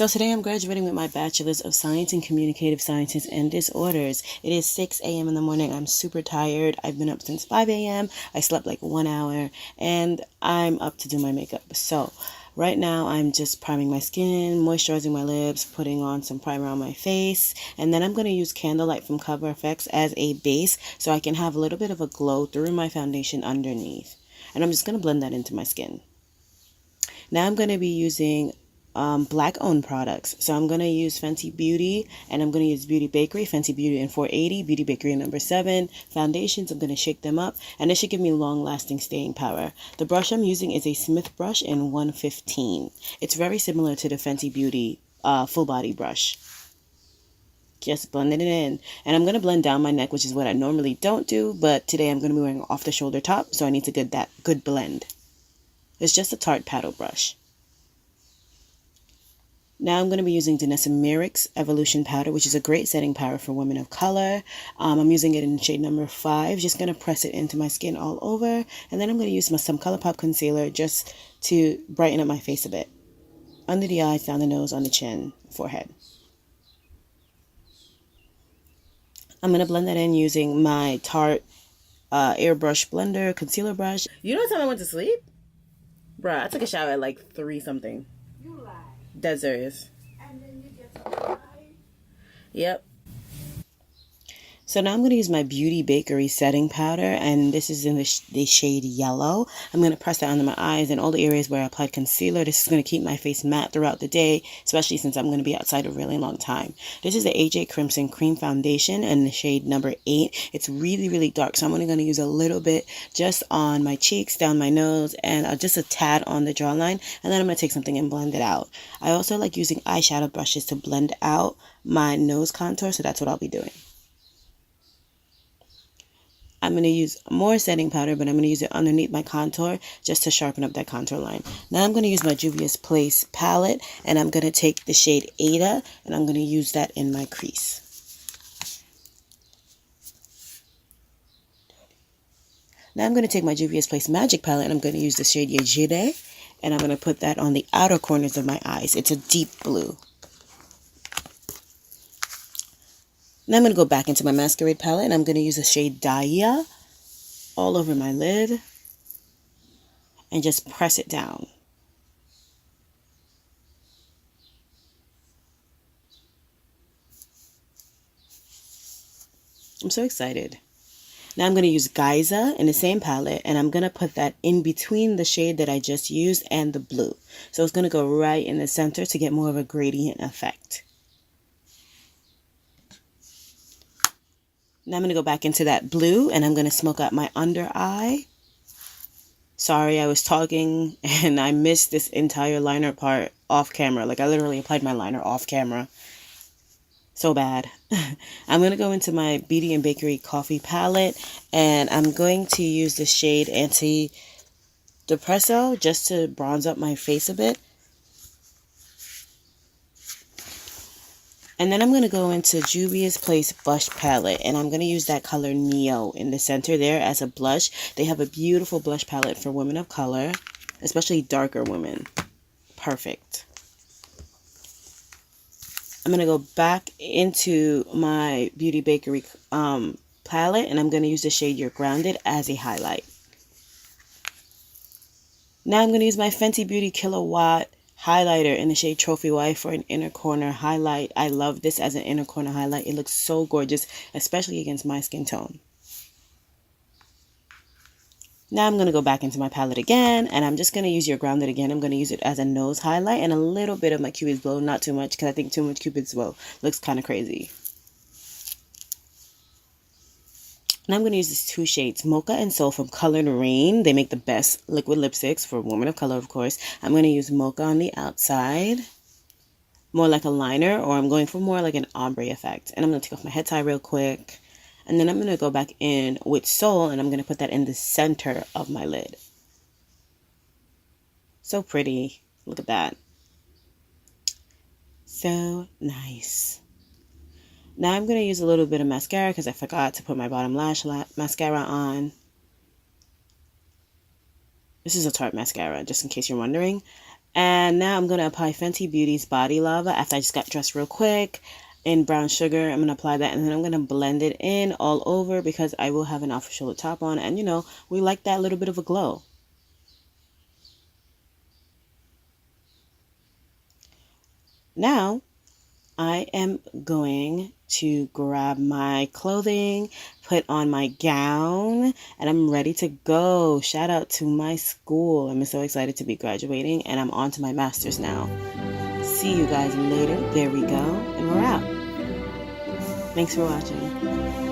So today I'm graduating with my Bachelor's of Science in Communicative Sciences and Disorders. It is 6 a.m. in the morning. I'm super tired. I've been up since 5 a.m. I slept like 1 hour and I'm up to do my makeup. So right now I'm just priming my skin, moisturizing my lips, putting on some primer on my face, and then I'm going to use Candlelight from Cover FX as a base so I can have a little bit of a glow through my foundation underneath. And I'm just going to blend that into my skin. Now I'm going to be using black owned products. So I'm going to use Fenty Beauty, and I'm going to use Beauty Bakerie, Fenty Beauty in 480, Beauty Bakerie in number 7. Foundations, I'm going to shake them up, and it should give me long lasting staying power. The brush I'm using is a Smith brush in 115. It's very similar to the Fenty Beauty full body brush. Just blending it in. And I'm going to blend down my neck, which is what I normally don't do, but today I'm going to be wearing off the shoulder top, so I need to get that good blend. It's just a Tarte paddle brush. Now I'm going to be using Danessa Myricks Evolution Powder, which is a great setting powder for women of color. I'm using it in shade number 5. Just going to press it into my skin all over. And then I'm going to use some ColourPop concealer just to brighten up my face a bit. Under the eyes, down the nose, on the chin, forehead. I'm going to blend that in using my Tarte Airbrush Blender Concealer Brush. You know what time I went to sleep? Bruh, I took a shower at like 3 something. You lie. Dead serious. And then you just lie. Yep. So now I'm going to use my Beauty Bakerie setting powder, and this is in the shade yellow. I'm going to press that under my eyes and all the areas where I applied concealer. This is going to keep my face matte throughout the day, especially since I'm going to be outside a really long time. This is the AJ Crimson Cream Foundation in the shade number 8. It's really, really dark, so I'm only going to use a little bit just on my cheeks, down my nose, and just a tad on the jawline, and then I'm going to take something and blend it out. I also like using eyeshadow brushes to blend out my nose contour, so that's what I'll be doing. I'm going to use more setting powder, but I'm going to use it underneath my contour just to sharpen up that contour line. Now I'm going to use my Juvia's Place palette, and I'm going to take the shade Ada, and I'm going to use that in my crease. Now I'm going to take my Juvia's Place Magic palette, and I'm going to use the shade Yejire, and I'm going to put that on the outer corners of my eyes. It's a deep blue. Now I'm going to go back into my Masquerade palette, and I'm going to use the shade Daya all over my lid and just press it down. I'm so excited. Now I'm going to use Geyser in the same palette, and I'm going to put that in between the shade that I just used and the blue. So it's going to go right in the center to get more of a gradient effect. Now I'm going to go back into that blue, and I'm going to smoke out my under eye. Sorry, I was talking and I missed this entire liner part off camera. Like, I literally applied my liner off camera. So bad. I'm going to go into my Beauty and Bakery Coffee palette, and I'm going to use the shade Anti-Depresso just to bronze up my face a bit. And then I'm going to go into Juvia's Place Blush Palette, and I'm going to use that color Neo in the center there as a blush. They have a beautiful blush palette for women of color, especially darker women. Perfect. I'm going to go back into my Beauty Bakery palette, and I'm going to use the shade You're Grounded as a highlight. Now I'm going to use my Fenty Beauty Kilowatt highlighter in the shade Trophy Wife for an inner corner highlight. I love this as an inner corner highlight. It looks so gorgeous, especially against my skin tone. Now I'm going to go back into my palette again, and I'm just going to use Your Grounded again. I'm going to use it as a nose highlight and a little bit of my Cupid's Bow, not too much, because I think too much Cupid's Bow looks kind of crazy. Now I'm going to use these 2 shades, Mocha and Soul from Colored Raine. They make the best liquid lipsticks for women of color, of course. I'm going to use Mocha on the outside, more like a liner, or I'm going for more like an ombre effect. And I'm going to take off my head tie real quick. And then I'm going to go back in with Soul, and I'm going to put that in the center of my lid. So pretty. Look at that. So nice. Now I'm going to use a little bit of mascara because I forgot to put my bottom lash mascara on. This is a Tarte mascara, just in case you're wondering. And now I'm going to apply Fenty Beauty's Body Lava after I just got dressed real quick in brown sugar. I'm going to apply that, and then I'm going to blend it in all over because I will have an off-shoulder top on, and you know, we like that little bit of a glow. Now, I am going to grab my clothing, put on my gown, and I'm ready to go. Shout out to my school. I'm so excited to be graduating, and I'm on to my master's now. See you guys later. There we go, and we're out. Thanks for watching.